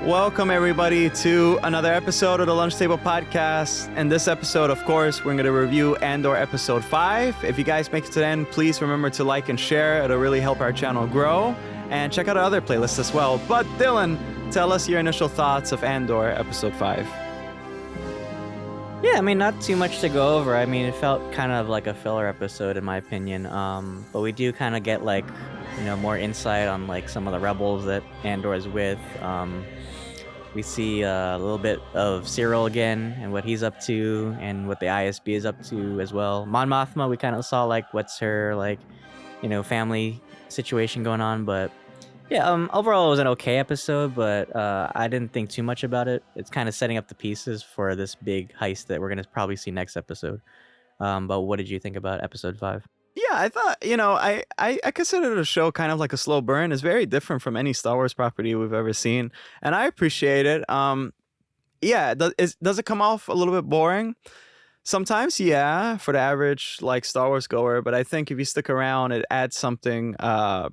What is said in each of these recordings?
Welcome, everybody, to another episode of the Lunch Table Podcast. In this episode, of course, we're going to review Andor Episode 5. If you guys make it to the end, please remember to like and share. It'll really help our channel grow. And check out our other playlists as well. But Dylan, tell us your initial thoughts of Andor Episode 5. Yeah, I mean, not too much to go over. I mean, it felt kind of like a filler episode, in my opinion. But we do kind of get, like, more insight on, like, some of the rebels that Andor is with. We see a little bit of Cyril again and what he's up to and what the ISB is up to as well. Mon Mothma, we kind of saw, like, what's her, like, family situation going on. But yeah, overall it was an okay episode, but I didn't think too much about it. It's kind of setting up the pieces for this big heist that we're going to probably see next episode. But what did you think about episode 5? Yeah, I thought, I consider the show kind of like a slow burn. It's very different from any Star Wars property we've ever seen, and I appreciate it. Yeah, does it come off a little bit boring? Sometimes, yeah, for the average like Star Wars goer, but I think if you stick around, it adds something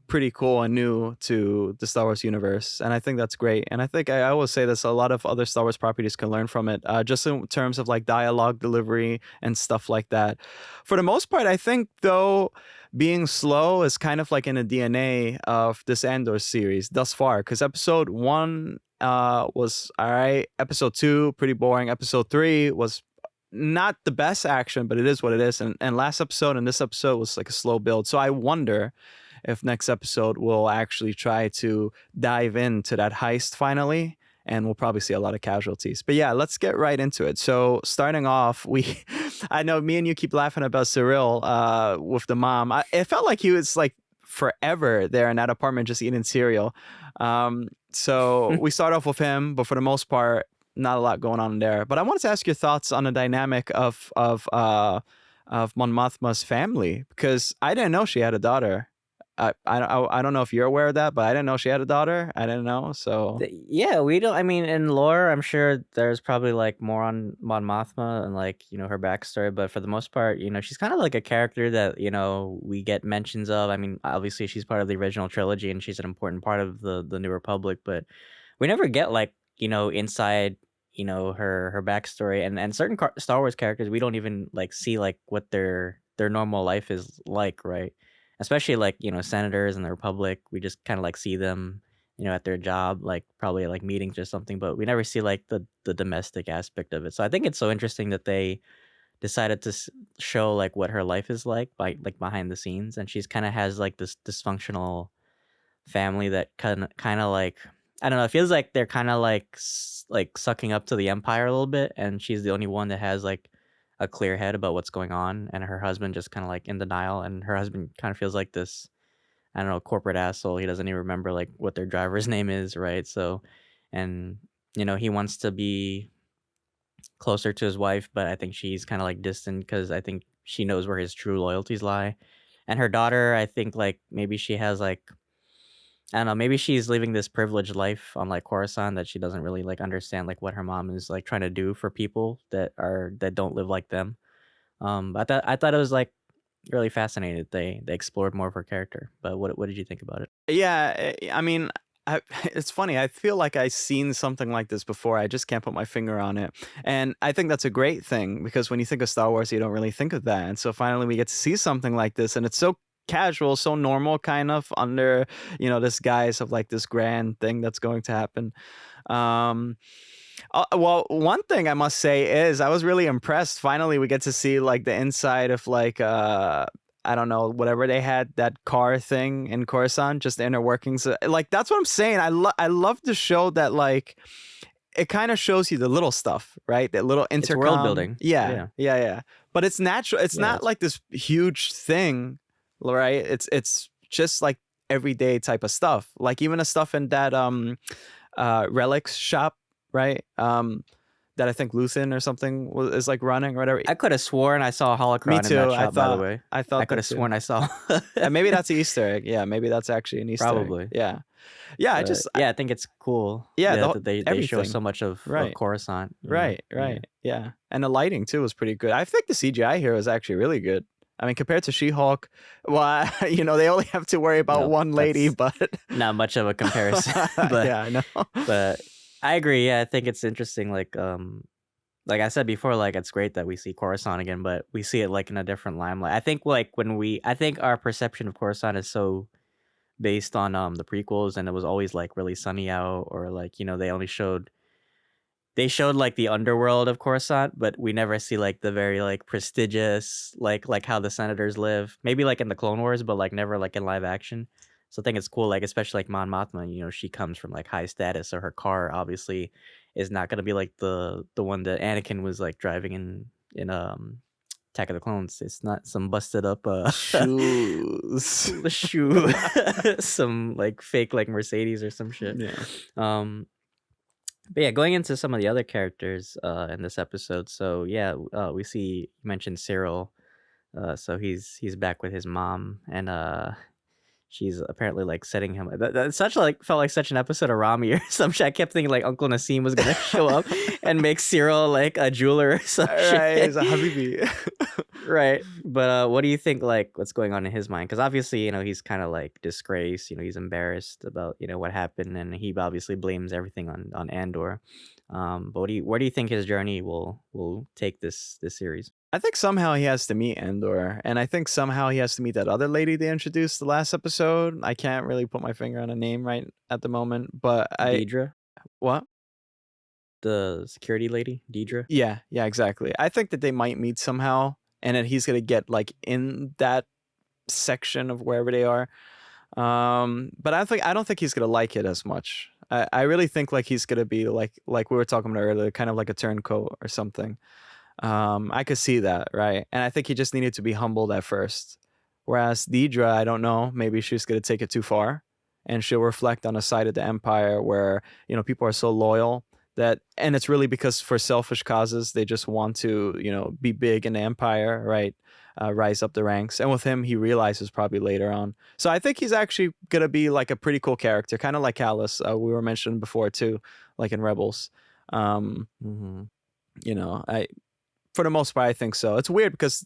pretty cool and new to the Star Wars universe, and I think that's great. And I think I always say this: a lot of other Star Wars properties can learn from it, just in terms of like dialogue delivery and stuff like that. For the most part, I think though, being slow is kind of like in the DNA of this Andor series thus far, because episode 1 was all right, episode 2 pretty boring, episode 3 was not the best action, but it is what it is. And last episode and this episode was like a slow build. So I wonder if next episode we'll actually try to dive into that heist finally, and we'll probably see a lot of casualties. But yeah, let's get right into it. So starting off, I know me and you keep laughing about Cyril with the mom. It felt like he was like forever there in that apartment just eating cereal. So we start off with him, but for the most part, not a lot going on there. But I wanted to ask your thoughts on the dynamic of Mon Mothma's family, because I didn't know she had a daughter. I don't know if you're aware of that, but I didn't know she had a daughter. I didn't know. So Yeah, we don't. I mean, in lore, I'm sure there's probably like more on Mon Mothma and like her backstory. But for the most part, she's kind of like a character that we get mentions of. I mean, obviously she's part of the original trilogy and she's an important part of the New Republic, but we never get like inside her backstory, and certain Star Wars characters we don't even like see like what their normal life is like, right? Especially like senators in the Republic, we just kind of like see them at their job, like probably like meetings or something, but we never see like the domestic aspect of it. So I think it's so interesting that they decided to show like what her life is like by like behind the scenes, and she's kind of has like this dysfunctional family that kind of like, I don't know, it feels like they're kind of like sucking up to the Empire a little bit, and she's the only one that has like a clear head about what's going on, and her husband just kind of like in denial, and her husband kind of feels like this, I don't know, corporate asshole. He doesn't even remember like what their driver's name is, right? So, and he wants to be closer to his wife, but I think she's kind of like distant because I think she knows where his true loyalties lie. And her daughter, I think like maybe she has like, I don't know, maybe she's living this privileged life on like Coruscant that she doesn't really like understand like what her mom is like trying to do for people that don't live like them. I thought it was like really fascinating that they explored more of her character. But what did you think about it? yeah, I mean, it's funny. I feel like I've seen something like this before. I just can't put my finger on it. And I think that's a great thing, because when you think of Star Wars, you don't really think of that. And so finally we get to see something like this, and it's so casual, so normal, kind of under this guise of like this grand thing that's going to happen. Well, one thing I must say is I was really impressed. Finally we get to see like the inside of like I don't know, whatever they had, that car thing in Coruscant, just the inner workings. Like that's what I'm saying. I love to show that, like, it kind of shows you the little stuff, right? That little intercom. It's world building. Yeah. But it's natural. It's not like this huge thing, right? It's just like everyday type of stuff. Like even the stuff in that relics shop, right? That I think Luthen or something is like running or whatever. I could have sworn I saw a holocron Me too. in that shop, by the way. I thought I could have sworn I saw. And maybe that's an Easter egg. Yeah, maybe that's actually an Easter Probably. egg. Yeah. Yeah, I think it's cool. Yeah, that they show so much of Coruscant. Right. Yeah. And the lighting too was pretty good. I think the CGI here was actually really good. I mean, compared to She-Hulk, well, they only have to worry about one lady, but not much of a comparison. But yeah, I know. But I agree. Yeah, I think it's interesting. Like I said before, like it's great that we see Coruscant again, but we see it like in a different limelight. I think like I think our perception of Coruscant is so based on the prequels, and it was always like really sunny out, or like they showed like the underworld of Coruscant, but we never see like the very like prestigious like how the senators live. Maybe like in the Clone Wars, but like never like in live action. So I think it's cool, like especially like Mon Mothma. She comes from like high status, so her car obviously is not gonna be like the one that Anakin was like driving in Attack of the Clones. It's not some busted up Shoes. shoe, some like fake like Mercedes or some shit. Yeah. Um, but yeah, going into some of the other characters in this episode. So yeah, we see you mentioned Cyril. So he's back with his mom, and she's apparently like setting him. That such like felt like such an episode of Rami or some shit. I kept thinking like Uncle Nassim was gonna show up and make Cyril like a jeweler or some Right, shit. he's a habibi. Right. But what do you think like what's going on in his mind? Because obviously, he's kind of like disgraced, he's embarrassed about, what happened, and he obviously blames everything on Andor. But where do you think his journey will take this series? I think somehow he has to meet Andor, and I think somehow he has to meet that other lady they introduced the last episode. I can't really put my finger on a name right at the moment, but Deidre, what? the security lady, Deidre. Yeah, yeah, exactly. I think that they might meet somehow, and then he's gonna get like in that section of wherever they are. But I don't think he's gonna like it as much. I really think like he's gonna be like we were talking about earlier, kind of like a turncoat or something. I could see that, right? And I think he just needed to be humbled at first. Whereas Deidre, I don't know, maybe she's gonna take it too far, and she'll reflect on a side of the empire where people are so loyal that, and it's really because for selfish causes they just want to be big in the empire, right? Rise up the ranks, and with him, he realizes probably later on. So I think he's actually gonna be like a pretty cool character, kind of like Callus. We were mentioning before too, like in Rebels. Um, Mm-hmm. I for the most part, I think so. It's weird because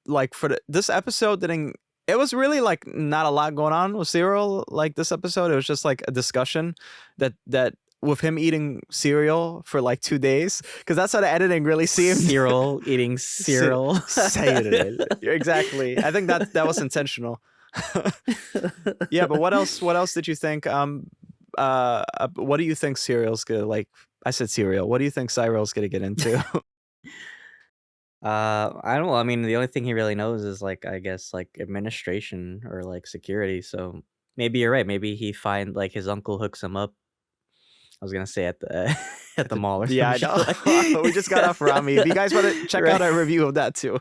like this episode didn't. It was really like not a lot going on with cereal. Like this episode, it was just like a discussion that with him eating cereal for like 2 days, because that's how the editing really seemed. Cyril eating cereal. Say it. Exactly. I think that was intentional. Yeah, but what else? What else did you think? What do you think cereal's gonna like? I said cereal. What do you think Cyril's gonna get into? I don't know. I mean, the only thing he really knows is like I guess like administration or like security. So maybe you're right. Maybe he find like his uncle hooks him up. I was gonna say at the at the mall or Yeah, some I shit know. We just got off Rami. If you guys want to check Right. out our review of that too.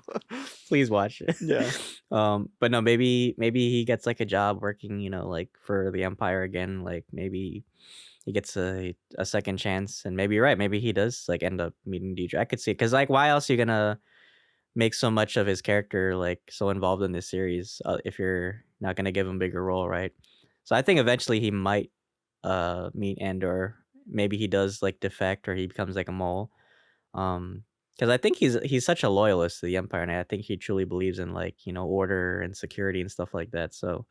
Please watch it. Yeah. But no, maybe he gets like a job working, like for the Empire again. Like maybe he gets a second chance, and maybe you're right. Maybe he does like end up meeting Deidre. I could see, because like why else are you gonna make so much of his character like so involved in this series if you're not gonna give him a bigger role, right? So I think eventually he might meet Andor. Maybe he does like defect, or he becomes like a mole. Because I think he's such a loyalist to the Empire, and I think he truly believes in like order and security and stuff like that. So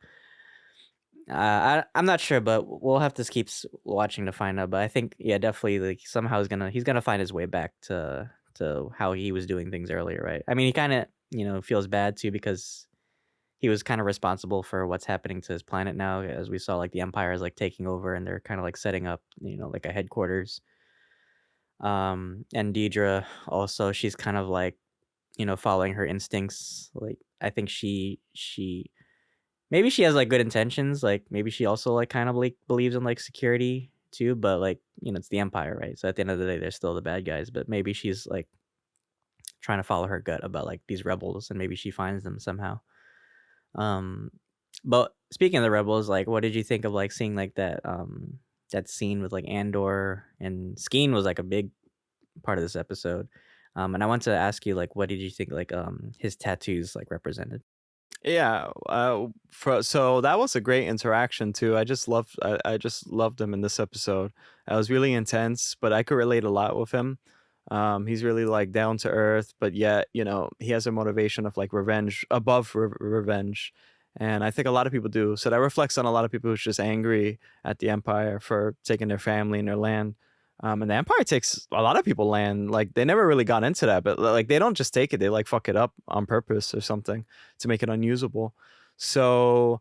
I'm not sure, but we'll have to keep watching to find out. But I think yeah, definitely like somehow he's gonna find his way back to how he was doing things earlier, right? I mean, he kind of feels bad too, because he was kind of responsible for what's happening to his planet now, as we saw like the Empire is like taking over, and they're kind of like setting up like a headquarters. And Deidre also, she's kind of like following her instincts. Like I think she maybe she has like good intentions, like maybe she also like kind of like believes in like security too, but like it's the Empire, right? So at the end of the day, they're still the bad guys, but maybe she's like trying to follow her gut about like these rebels, and maybe she finds them somehow. um but speaking of the rebels, like what did you think of like seeing like that scene with like Andor, and Skeen was like a big part of this episode. And I want to ask you, like, what did you think like his tattoos like represented? Yeah. So that was a great interaction too. I just loved him in this episode. It was really intense, but I could relate a lot with him. He's really like down to earth, but yet he has a motivation of like revenge above revenge, and I think a lot of people do. So that reflects on a lot of people who's just angry at the Empire for taking their family and their land. And the Empire takes a lot of people land. Like they never really got into that, but like they don't just take it; they like fuck it up on purpose or something to make it unusable. So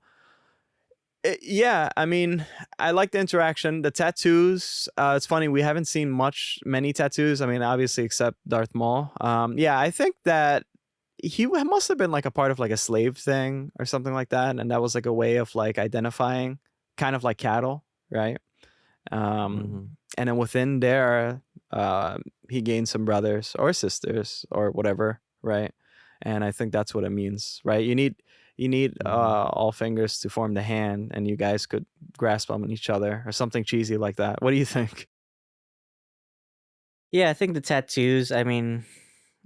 yeah, I mean, I like the interaction. The tattoos. It's funny we haven't seen many tattoos. I mean, obviously except Darth Maul. Yeah, I think that he must have been like a part of like a slave thing or something like that, and that was like a way of like identifying, kind of like cattle, right? Mm-hmm. And then within there, he gained some brothers or sisters or whatever, right? And I think that's what it means, right? You need Mm-hmm. all fingers to form the hand, and you guys could grasp on each other or something cheesy like that. What do you think? Yeah, I think the tattoos. I mean,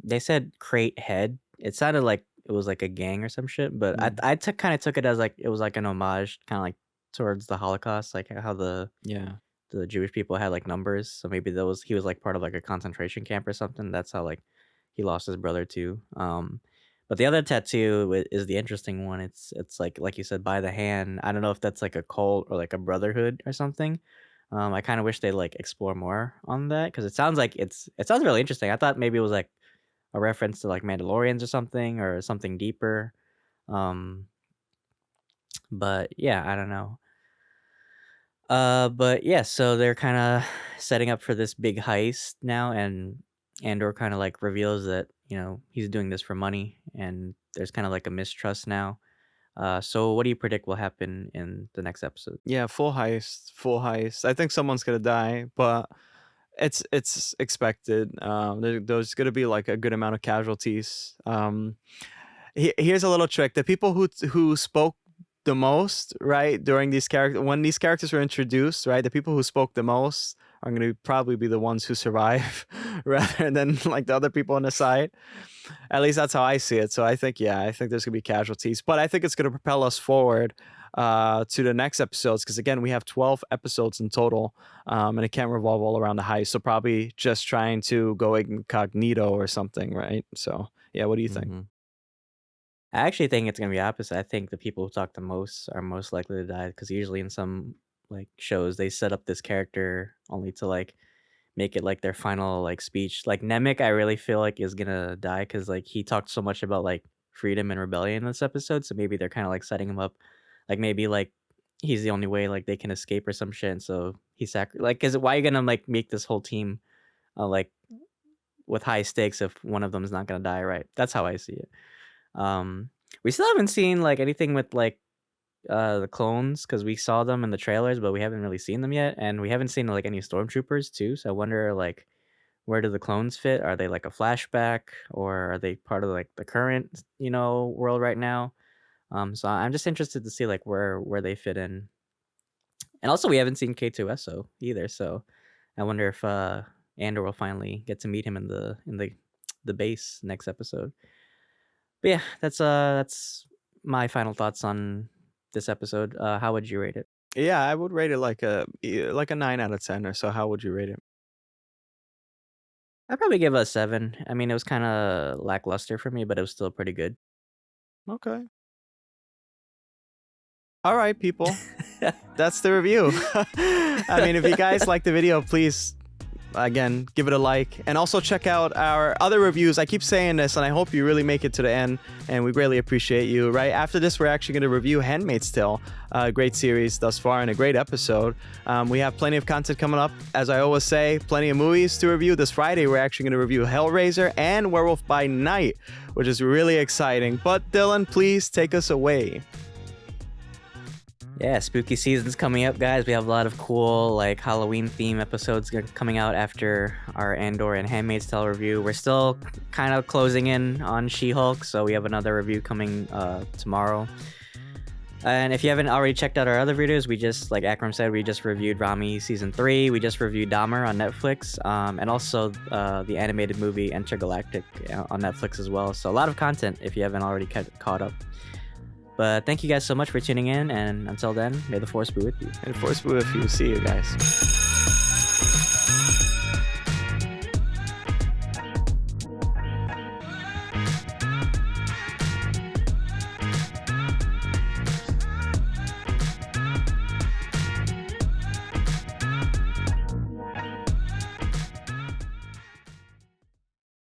they said crate head. It sounded like it was like a gang or some shit, but Mm, kind of took it as like it was like an homage, kind of like towards the Holocaust, like how yeah. the Jewish people had like numbers. So maybe that was he was like part of like a concentration camp or something. That's how like he lost his brother too. But the other tattoo is the interesting one. It's like you said, by the hand. I don't know if that's like a cult or like a brotherhood or something. I kind of wish they like explore more on that because it sounds like it sounds really interesting. I thought maybe it was like a reference to like Mandalorians or something deeper. Um, but yeah, I don't know. But yeah, so they're kind of setting up for this big heist now, and Andor kind of like reveals that he's doing this for money, and there's kind of like a mistrust now. So what do you predict will happen in the next episode? Yeah, full heist, full heist. I think someone's gonna die, but it's expected. There's gonna be like a good amount of casualties. Here's a little trick: the people who spoke the most, right, during these characters, when these characters were introduced, right, the people who spoke the most are gonna probably be the ones who survive, rather than like the other people on the side. At least that's how I see it. So I think, yeah, I think there's gonna be casualties, but I think it's gonna propel us forward to the next episodes because again we have 12 episodes in total, and it can't revolve all around the heist. So probably just trying to go incognito or something, right? So yeah, what do you think? hmm I actually think it's gonna be opposite. I think the people who talk the most are most likely to die because usually in some like shows they set up this character only to like make it like their final like speech. Like Nemec, I really feel like is gonna die because like he talked so much about like freedom and rebellion in this episode. So maybe they're kind of like setting him up, like maybe like he's the only way like they can escape or some shit. And so like, cause why are you gonna like make this whole team like with high stakes if one of them is not gonna die, right? That's how I see it. Um, we still haven't seen like anything with like the clones because we saw them in the trailers, but we haven't really seen them yet, and we haven't seen like any stormtroopers too. So I wonder like where do the clones fit? Are they like a flashback or are they part of like the current world right now? So I'm just interested to see like where they fit in, and also we haven't seen K2SO either. So I wonder if Andor will finally get to meet him in the base next episode. But yeah, that's my final thoughts on this episode. How would you rate it? Yeah, I would rate it like a 9 out of 10 or so. How would you rate it? I'd probably give it a 7. I mean, it was kind of lackluster for me, but it was still pretty good. Okay. All right, people. That's the review. I mean, if you guys like the video, please again give it a like, and also check out our other reviews. I keep saying this and I hope you really make it to the end, and we greatly appreciate you. Right after this, we're actually going to review Handmaid's Tale, a great series thus far and a great episode. We have plenty of content coming up, as I always say, plenty of movies to review. This Friday we're actually going to review Hellraiser and Werewolf by Night, which is really exciting. But Dylan, please take us away. Yeah, spooky season's coming up, guys. We have a lot of cool like Halloween theme episodes coming out after our Andor and Handmaid's Tale review. We're still kind of closing in on She-Hulk, so we have another review coming tomorrow. And if you haven't already checked out our other videos, we just, like Akram said, we just reviewed Rami Season 3. We just reviewed Dahmer on Netflix, and also the animated movie Intergalactic on Netflix as well. So a lot of content if you haven't already caught up. But thank you guys so much for tuning in, and until then, may the force be with you. And Force be with you. See you guys.